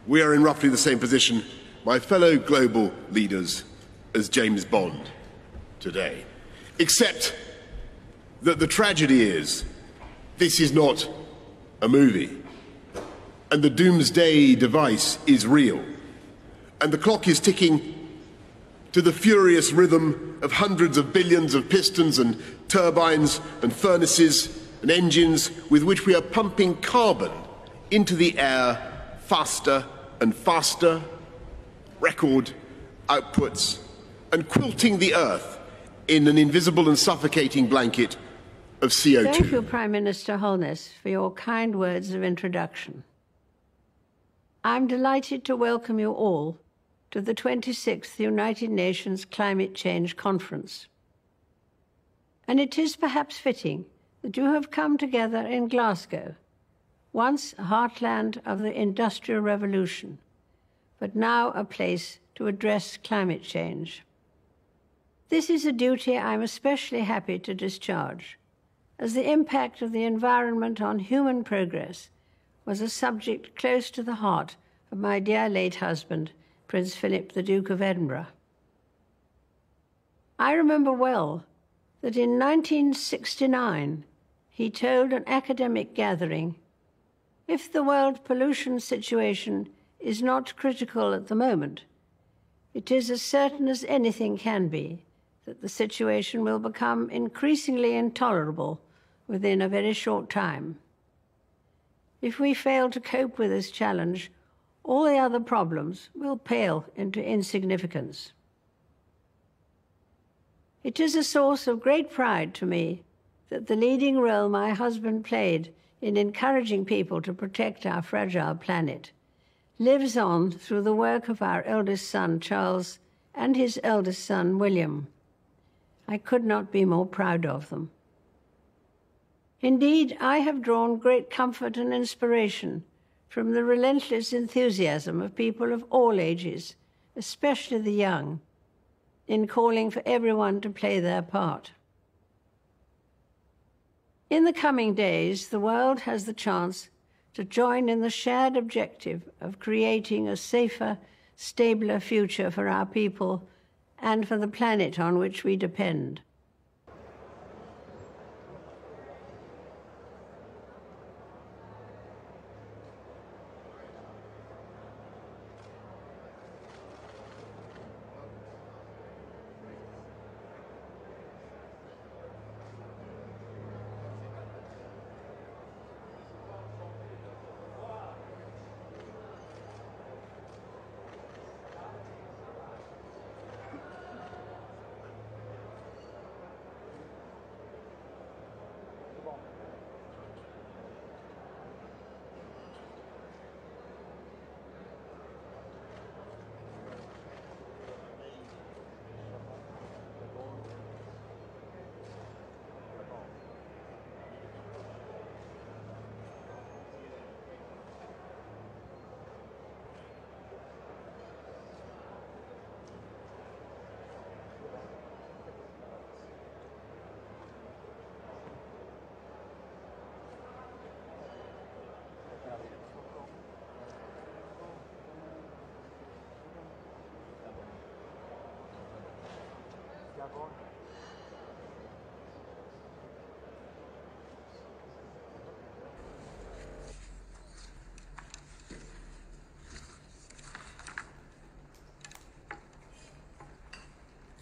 We are in roughly the same position, my fellow global leaders, as James Bond today. Except that the tragedy is, this is not a movie. And the doomsday device is real. And the clock is ticking to the furious rhythm of hundreds of billions of pistons and turbines and furnaces and engines with which we are pumping carbon into the air faster and faster, record outputs, and quilting the earth in an invisible and suffocating blanket of CO2. Thank you, Prime Minister Holness, for your kind words of introduction. I'm delighted to welcome you all to the 26th United Nations Climate Change Conference. And it is perhaps fitting that you have come together in Glasgow, once a heartland of the Industrial Revolution, but now a place to address climate change. This is a duty I'm especially happy to discharge, as the impact of the environment on human progress was a subject close to the heart of my dear late husband, Prince Philip, the Duke of Edinburgh. I remember well that in 1969 he told an academic gathering, "If the world pollution situation is not critical at the moment, it is as certain as anything can be that the situation will become increasingly intolerable within a very short time. If we fail to cope with this challenge, all the other problems will pale into insignificance." It is a source of great pride to me that the leading role my husband played in encouraging people to protect our fragile planet lives on through the work of our eldest son, Charles, and his eldest son, William. I could not be more proud of them. Indeed, I have drawn great comfort and inspiration from the relentless enthusiasm of people of all ages, especially the young, in calling for everyone to play their part. In the coming days, the world has the chance to join in the shared objective of creating a safer, stabler future for our people and for the planet on which we depend.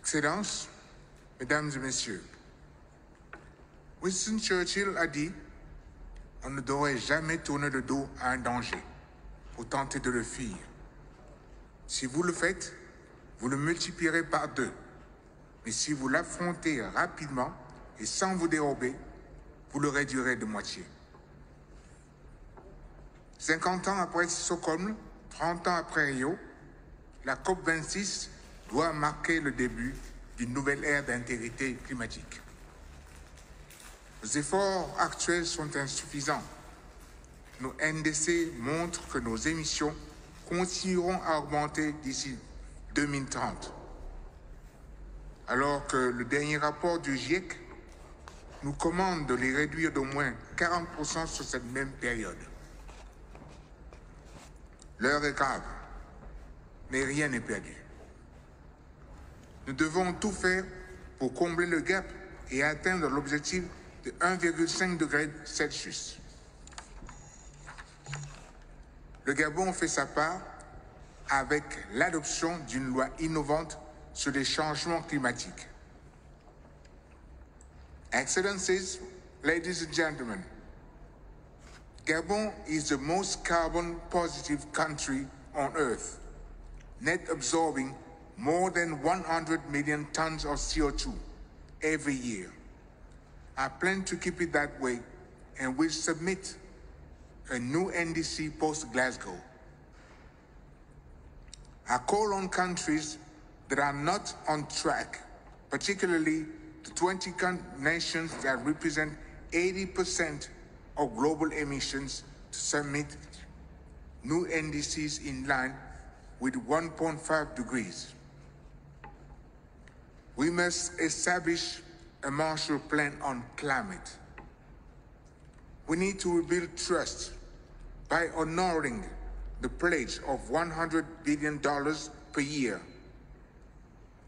Excellences, Mesdames et Messieurs, Winston Churchill a dit « On ne devrait jamais tourner le dos à un danger pour tenter de le fuir. Si vous le faites, vous le multiplierez par 2. Mais si vous l'affrontez rapidement et sans vous dérober, vous le réduirez de moitié. » 50 ans après Stockholm, 30 ans après Rio, la COP26 doit marquer le début d'une nouvelle ère d'intégrité climatique. Les efforts actuels sont insuffisants. Nos NDC montrent que nos émissions continueront à augmenter d'ici 2030. Alors que le dernier rapport du GIEC nous commande de les réduire d'au moins 40% sur cette même période. L'heure est grave, mais rien n'est perdu. Nous devons tout faire pour combler le gap et atteindre l'objectif de 1,5 degré Celsius. Le Gabon fait sa part avec l'adoption d'une loi innovante sur les changements climatiques. Excellencies, ladies and gentlemen, Gabon is the most carbon-positive country on Earth, net absorbing more than 100 million tons of CO2 every year. I plan to keep it that way and will submit a new NDC post-Glasgow. I call on countries that are not on track, particularly the 20 nations that represent 80% of global emissions, to submit new NDCs in line with 1.5 degrees. We must establish a Marshall Plan on climate. We need to rebuild trust by honoring the pledge of $100 billion per year.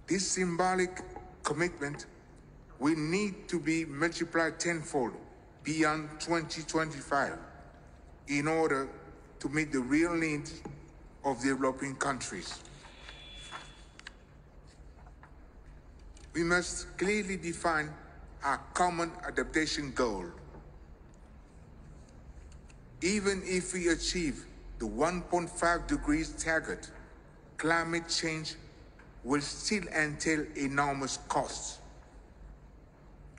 This symbolic commitment will need to be multiplied tenfold beyond 2025 in order to meet the real needs of developing countries. We must clearly define our common adaptation goal. Even if we achieve the 1.5 degrees target, climate change will still entail enormous costs.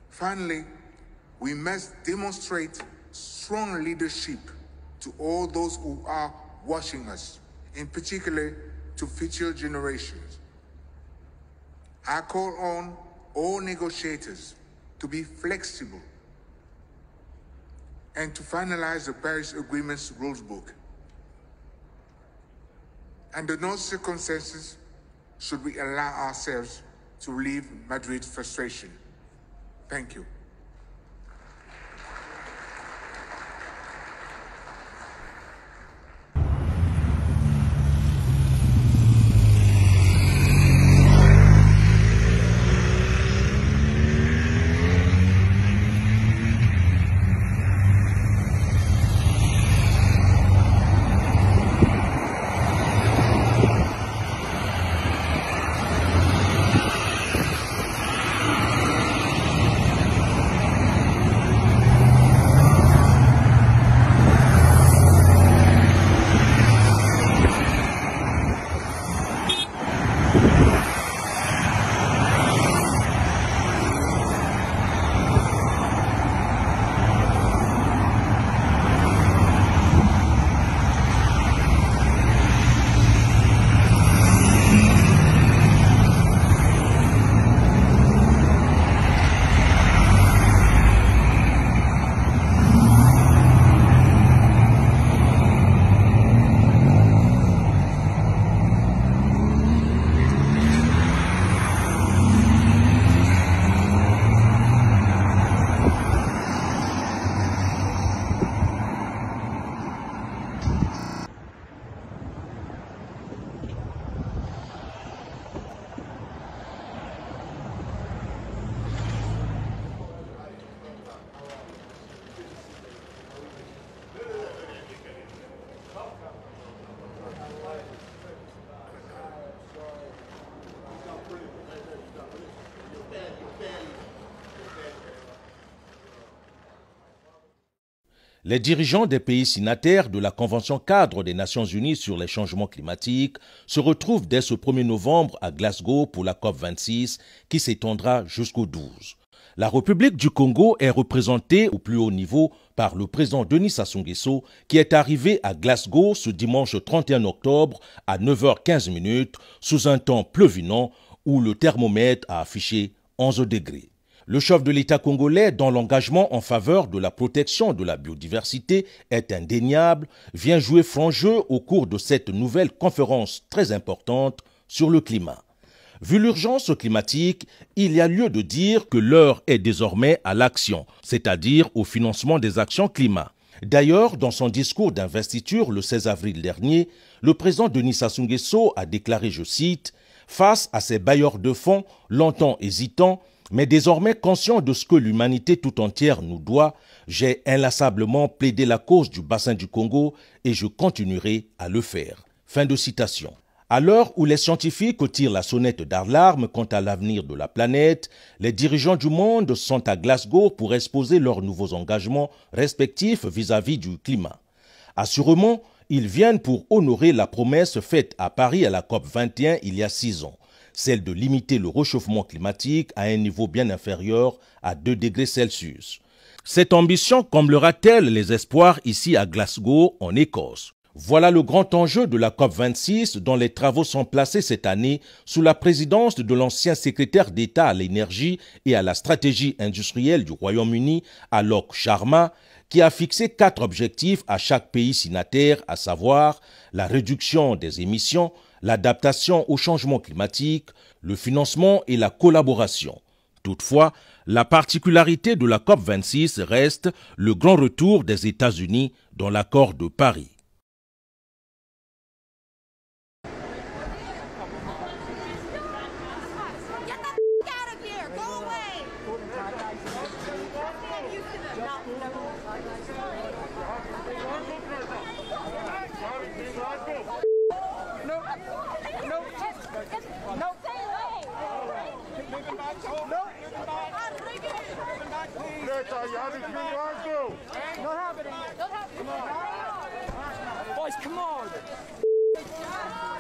Finally, we must demonstrate strong leadership to all those who are watching us, in particular to future generations. I call on all negotiators to be flexible and to finalize the Paris Agreement's rules book. Under no circumstances should we allow ourselves to relieve Madrid's frustration. Thank you. Les dirigeants des pays signataires de la Convention cadre des Nations Unies sur les changements climatiques se retrouvent dès ce 1er novembre à Glasgow pour la COP26 qui s'étendra jusqu'au 12. La République du Congo est représentée au plus haut niveau par le président Denis Sassou-Nguesso qui est arrivé à Glasgow ce dimanche 31 octobre à 9h15 sous un temps pleuvinant où le thermomètre a affiché 11 degrés. Le chef de l'État congolais, dont l'engagement en faveur de la protection de la biodiversité est indéniable, vient jouer franc jeu au cours de cette nouvelle conférence très importante sur le climat. Vu l'urgence climatique, il y a lieu de dire que l'heure est désormais à l'action, c'est-à-dire au financement des actions climat. D'ailleurs, dans son discours d'investiture le 16 avril dernier, le président Denis Sassou-Nguesso a déclaré, je cite, « Face à ces bailleurs de fonds, longtemps hésitants, mais désormais conscient de ce que l'humanité tout entière nous doit, j'ai inlassablement plaidé la cause du bassin du Congo et je continuerai à le faire. » Fin de citation. À l'heure où les scientifiques tirent la sonnette d'alarme quant à l'avenir de la planète, les dirigeants du monde sont à Glasgow pour exposer leurs nouveaux engagements respectifs vis-à-vis du climat. Assurément, ils viennent pour honorer la promesse faite à Paris à la COP21 il y a 6 ans, celle de limiter le réchauffement climatique à un niveau bien inférieur à 2 degrés Celsius. Cette ambition comblera-t-elle les espoirs ici à Glasgow, en Écosse? Voilà le grand enjeu de la COP26 dont les travaux sont placés cette année sous la présidence de l'ancien secrétaire d'État à l'énergie et à la stratégie industrielle du Royaume-Uni, Alok Sharma, qui a fixé 4 objectifs à chaque pays signataire, à savoir la réduction des émissions, l'adaptation au changement climatique, le financement et la collaboration. Toutefois, la particularité de la COP26 reste le grand retour des États-Unis dans l'accord de Paris. Boys, come on!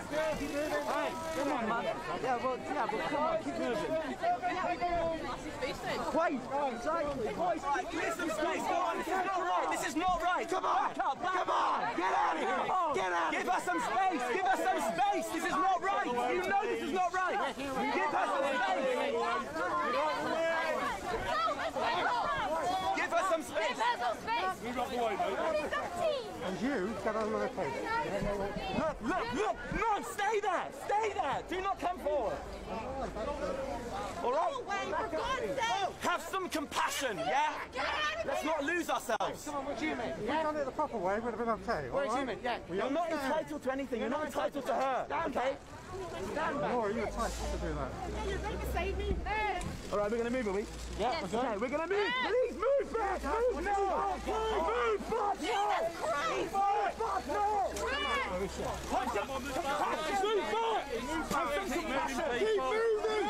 Hey, come on, man. Yeah, but come on, keep moving. Wait, exactly. Boys, give some space. This is not right. Come on, come on. Get out of here. Get out. Give us some space. Give us some space. This is not right. You know this is not right. Give us some space. Give us some space. Move up the way, mate. And you, get out of the place. Look! No, stay there! Stay there! Do not come forward! All right? Have some compassion, yeah? Let's not lose ourselves. Come on, what do you mean? If we'd done it the proper way, it would have been okay. What do you mean? Yeah. You're not entitled to anything. You're not entitled to her. Okay? Stand back. Nor are you entitled to do that. Yeah, you're going to save me. All right, we're going to move, are we? Yeah. Yes. Okay, we're going to move. Please move back. Move now. Move back. Jesus Christ. Move back now. Have some compassion. Move back. Have some compassion. Keep moving.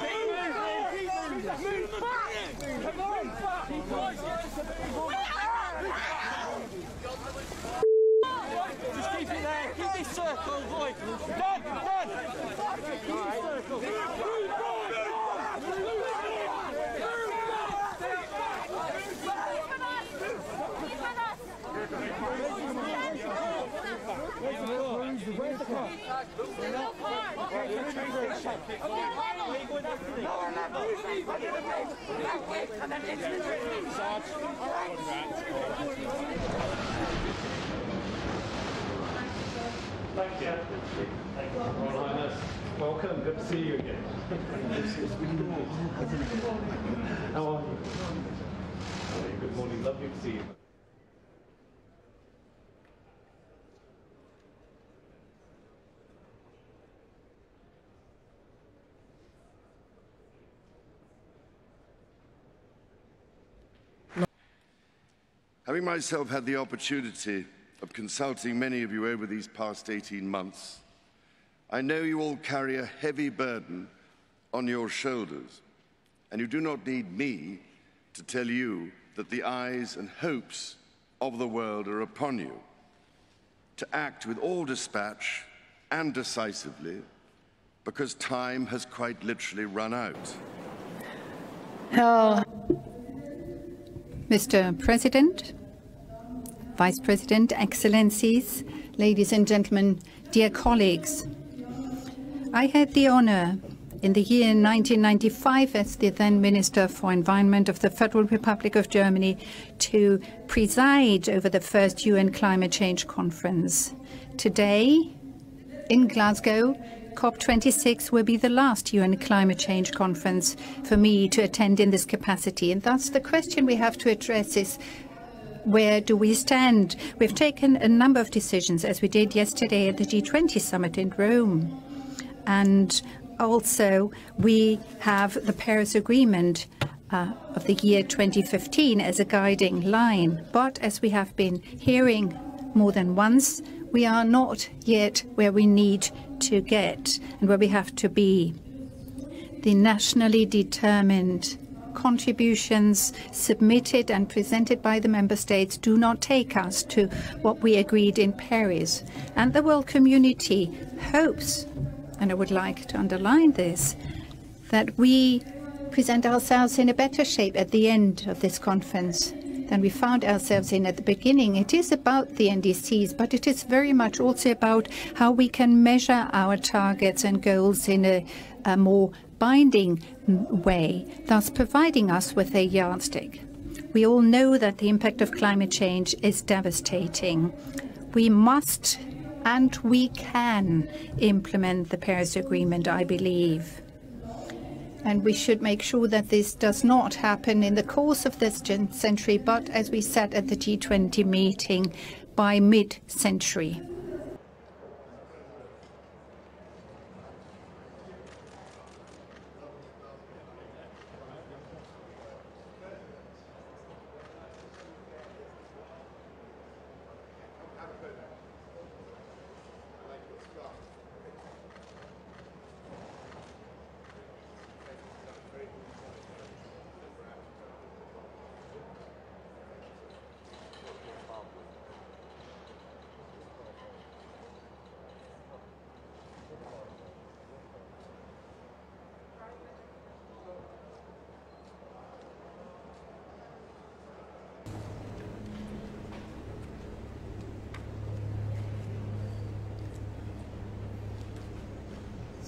Move back. Come on. Just keep it there. Keep this circle, boy. Run. Keep this circle. Where's the car? Thank you. Thank you, Royal Highness. Welcome. Good to see you again. How are you? Good morning. Lovely to see you. Having myself had the opportunity of consulting many of you over these past 18 months, I know you all carry a heavy burden on your shoulders, and you do not need me to tell you that the eyes and hopes of the world are upon you, to act with all dispatch and decisively, because time has quite literally run out. Mr. President, Vice President, Excellencies, ladies and gentlemen, dear colleagues, I had the honor in the year 1995 as the then Minister for Environment of the Federal Republic of Germany to preside over the first UN Climate Change Conference. Today, in Glasgow, COP26 will be the last UN Climate Change Conference for me to attend in this capacity. And thus the question we have to address is, where do we stand? We've taken a number of decisions, as we did yesterday at the G20 summit in Rome. And also, we have the Paris Agreement of the year 2015 as a guiding line. But as we have been hearing more than once, we are not yet where we need to get and where we have to be. The nationally determined contributions submitted and presented by the member states do not take us to what we agreed in Paris. And the world community hopes, and I would like to underline this, that we present ourselves in a better shape at the end of this conference than we found ourselves in at the beginning. It is about the NDCs, but it is very much also about how we can measure our targets and goals in a more binding way, thus providing us with a yardstick. We all know that the impact of climate change is devastating. We must and we can implement the Paris Agreement, I believe. And we should make sure that this does not happen in the course of this century, but as we said at the G20 meeting, by mid-century.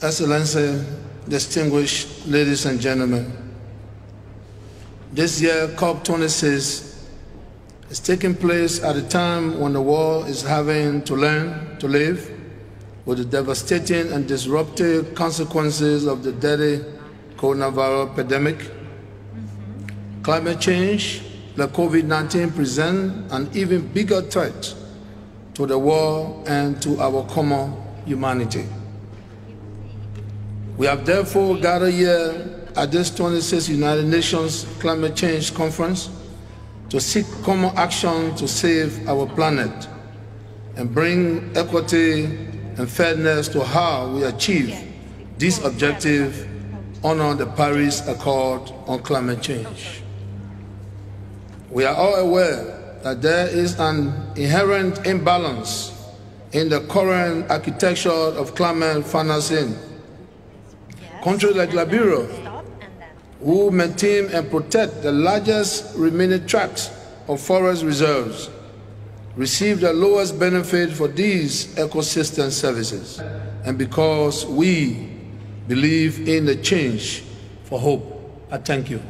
Excellency, distinguished ladies and gentlemen, this year COP26 is taking place at a time when the world is having to learn to live with the devastating and disruptive consequences of the deadly coronavirus pandemic. Climate change, like COVID-19, presents an even bigger threat to the world and to our common humanity. We have therefore gathered here at this 26th United Nations Climate Change Conference to seek common action to save our planet and bring equity and fairness to how we achieve this objective under the Paris Accord on climate change. We are all aware that there is an inherent imbalance in the current architecture of climate financing. Countries like Liberia, who maintain and protect the largest remaining tracts of forest reserves, receive the lowest benefit for these ecosystem services. And because we believe in the change for hope, I thank you.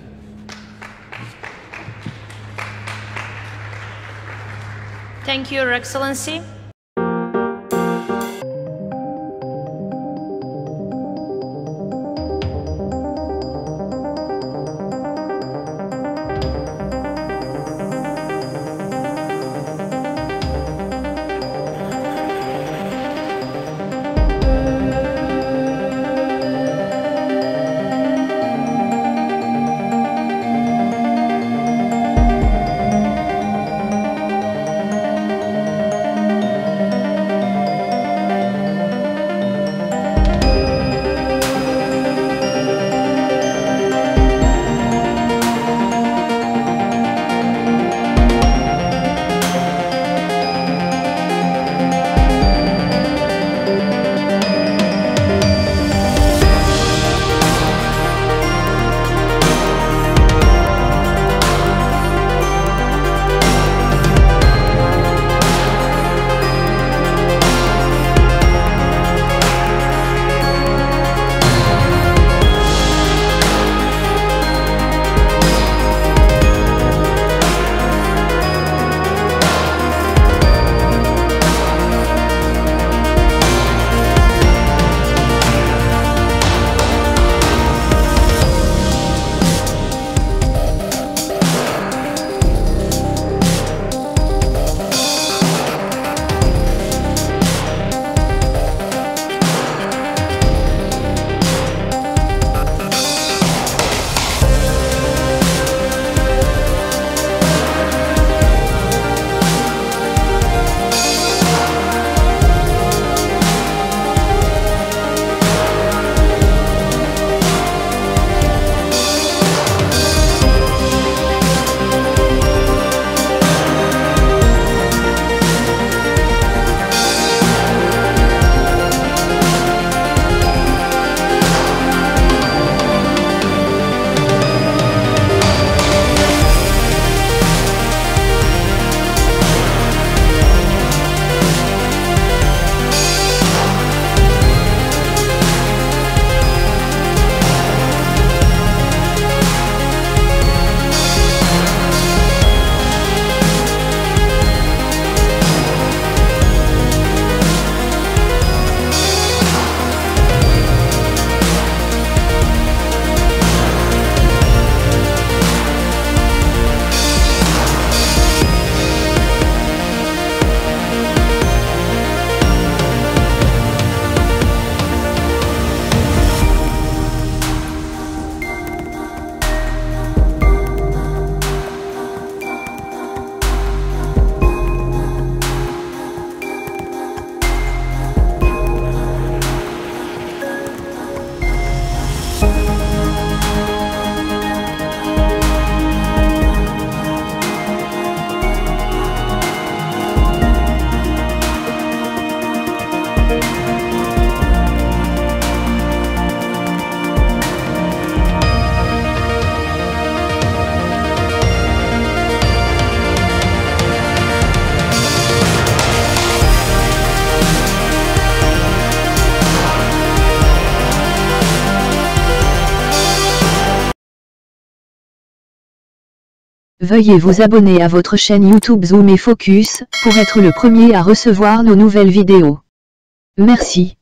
Thank you, Your Excellency. Veuillez vous abonner à votre chaîne YouTube Zoom et Focus, pour être le premier à recevoir nos nouvelles vidéos. Merci.